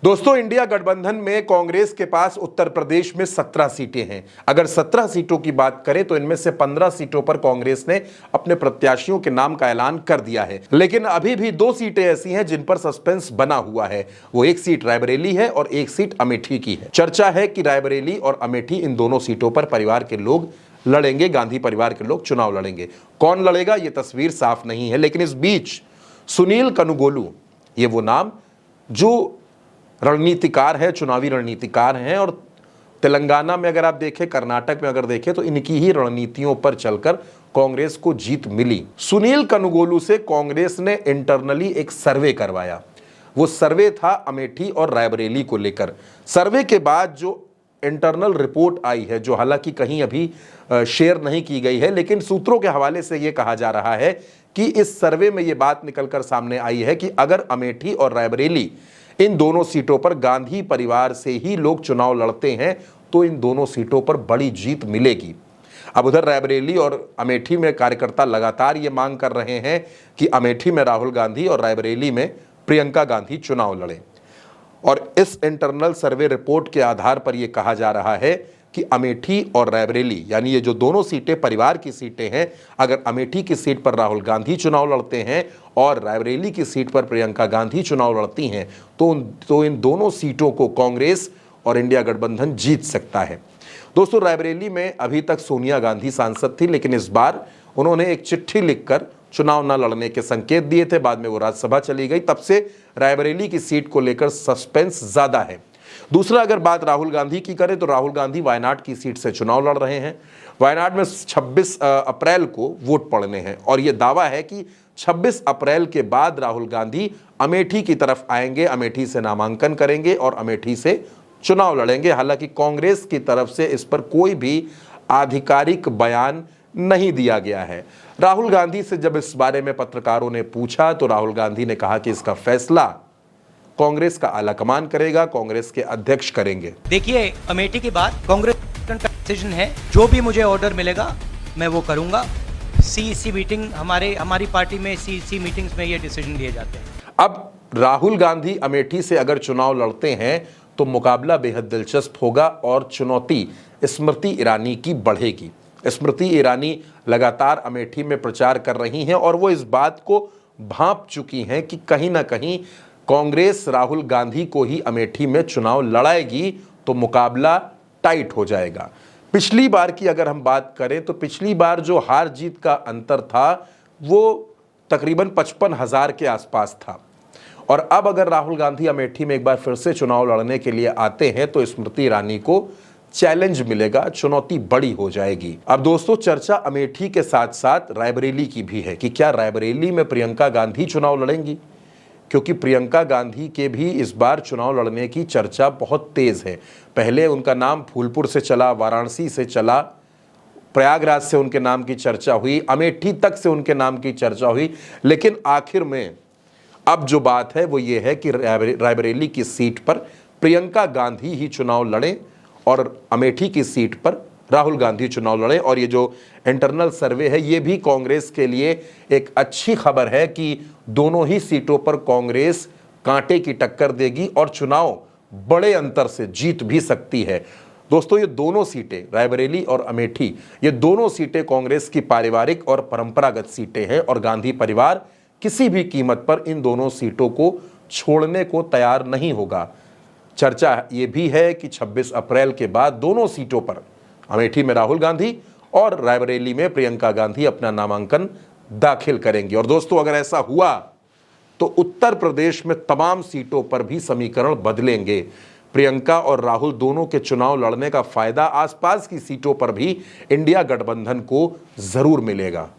दोस्तों, इंडिया गठबंधन में कांग्रेस के पास उत्तर प्रदेश में 17 सीटें हैं। अगर 17 सीटों की बात करें तो इनमें से 15 सीटों पर कांग्रेस ने अपने प्रत्याशियों के नाम का ऐलान कर दिया है, लेकिन अभी भी 2 सीटें ऐसी हैं जिन पर सस्पेंस बना हुआ है। वो एक सीट रायबरेली है और एक सीट अमेठी की है। चर्चा है कि रायबरेली और अमेठी, इन दोनों सीटों पर परिवार के लोग लड़ेंगे, गांधी परिवार के लोग चुनाव लड़ेंगे। कौन लड़ेगा ये तस्वीर साफ नहीं है, लेकिन इस बीच सुनील कनुगोलू, ये वो नाम जो रणनीतिकार है, चुनावी रणनीतिकार हैं, और तेलंगाना में अगर आप देखें, कर्नाटक में अगर देखें तो इनकी ही रणनीतियों पर चलकर कांग्रेस को जीत मिली। सुनील कनुगोलू से कांग्रेस ने इंटरनली एक सर्वे करवाया। वो सर्वे था अमेठी और रायबरेली को लेकर। सर्वे के बाद जो इंटरनल रिपोर्ट आई है, जो हालांकि कहीं अभी शेयर नहीं की गई है, लेकिन सूत्रों के हवाले से यह कहा जा रहा है कि इस सर्वे में यह बात निकलकर सामने आई है कि अगर अमेठी और रायबरेली, इन दोनों सीटों पर गांधी परिवार से ही लोग चुनाव लड़ते हैं तो इन दोनों सीटों पर बड़ी जीत मिलेगी। अब उधर रायबरेली और अमेठी में कार्यकर्ता लगातार ये मांग कर रहे हैं कि अमेठी में राहुल गांधी और रायबरेली में प्रियंका गांधी चुनाव लड़ें। और इस इंटरनल सर्वे रिपोर्ट के आधार पर यह कहा जा रहा है कि अमेठी और रायबरेली, यानी ये जो दोनों सीटें परिवार की सीटें हैं, अगर अमेठी की सीट पर राहुल गांधी चुनाव लड़ते हैं और रायबरेली की सीट पर प्रियंका गांधी चुनाव लड़ती हैं तो इन दोनों सीटों को कांग्रेस और इंडिया गठबंधन जीत सकता है। दोस्तों, रायबरेली में अभी तक सोनिया गांधी सांसद थी, लेकिन इस बार उन्होंने एक चिट्ठी लिखकर चुनाव न लड़ने के संकेत दिए थे। बाद में वो राज्यसभा चली गई। तब से रायबरेली की सीट को लेकर सस्पेंस ज्यादा है। दूसरा, अगर बात राहुल गांधी की करें तो राहुल गांधी वायनाड की सीट से चुनाव लड़ रहे हैं। वायनाड में 26 अप्रैल को वोट पड़ने हैं और यह दावा है कि 26 अप्रैल के बाद राहुल गांधी अमेठी की तरफ आएंगे, अमेठी से नामांकन करेंगे और अमेठी से चुनाव लड़ेंगे। हालांकि कांग्रेस की तरफ से इस पर कोई भी आधिकारिक बयान नहीं दिया गया है। राहुल गांधी से जब इस बारे में पत्रकारों ने पूछा तो राहुल गांधी ने कहा कि इसका फैसला कांग्रेस का आलाकमान करेगा, कांग्रेस के अध्यक्ष करेंगे। देखिए, अमेठी के बाद कांग्रेस का डिसीजन है, जो भी मुझे ऑर्डर मिलेगा मैं वो करूंगा। सीईसी मीटिंग, हमारी पार्टी में सीईसी मीटिंग्स में ये डिसीजन लिए जाते हैं। अब राहुल गांधी अमेठी से अगर चुनाव लड़ते हैं तो मुकाबला बेहद दिलचस्प होगा और चुनौती स्मृति ईरानी की बढ़ेगी। स्मृति ईरानी लगातार अमेठी में प्रचार कर रही हैं और वो इस बात को भांप चुकी हैं कि कहीं ना कहीं कांग्रेस राहुल गांधी को ही अमेठी में चुनाव लड़ाएगी तो मुकाबला टाइट हो जाएगा। पिछली बार की अगर हम बात करें तो पिछली बार जो हार जीत का अंतर था वो तकरीबन 55,000 के आसपास था। और अब अगर राहुल गांधी अमेठी में एक बार फिर से चुनाव लड़ने के लिए आते हैं तो स्मृति ईरानी को चैलेंज मिलेगा, चुनौती बड़ी हो जाएगी। अब दोस्तों, चर्चा अमेठी के साथ साथ रायबरेली की भी है कि क्या रायबरेली में प्रियंका गांधी चुनाव लड़ेंगी, क्योंकि प्रियंका गांधी के भी इस बार चुनाव लड़ने की चर्चा बहुत तेज है। पहले उनका नाम फूलपुर से चला, वाराणसी से चला, प्रयागराज से उनके नाम की चर्चा हुई, अमेठी तक से उनके नाम की चर्चा हुई, लेकिन आखिर में अब जो बात है वो ये है कि रायबरेली की सीट पर प्रियंका गांधी ही चुनाव लड़ें और अमेठी की सीट पर राहुल गांधी चुनाव लड़ें। और ये जो इंटरनल सर्वे है ये भी कांग्रेस के लिए एक अच्छी खबर है कि दोनों ही सीटों पर कांग्रेस कांटे की टक्कर देगी और चुनाव बड़े अंतर से जीत भी सकती है। दोस्तों, ये दोनों सीटें, रायबरेली और अमेठी, ये दोनों सीटें कांग्रेस की पारिवारिक और परंपरागत सीटें हैं और गांधी परिवार किसी भी कीमत पर इन दोनों सीटों को छोड़ने को तैयार नहीं होगा। चर्चा ये भी है कि 26 अप्रैल के बाद दोनों सीटों पर, अमेठी में राहुल गांधी और रायबरेली में प्रियंका गांधी, अपना नामांकन दाखिल करेंगे। और दोस्तों, अगर ऐसा हुआ तो उत्तर प्रदेश में तमाम सीटों पर भी समीकरण बदलेंगे। प्रियंका और राहुल दोनों के चुनाव लड़ने का फायदा आसपास की सीटों पर भी इंडिया गठबंधन को जरूर मिलेगा।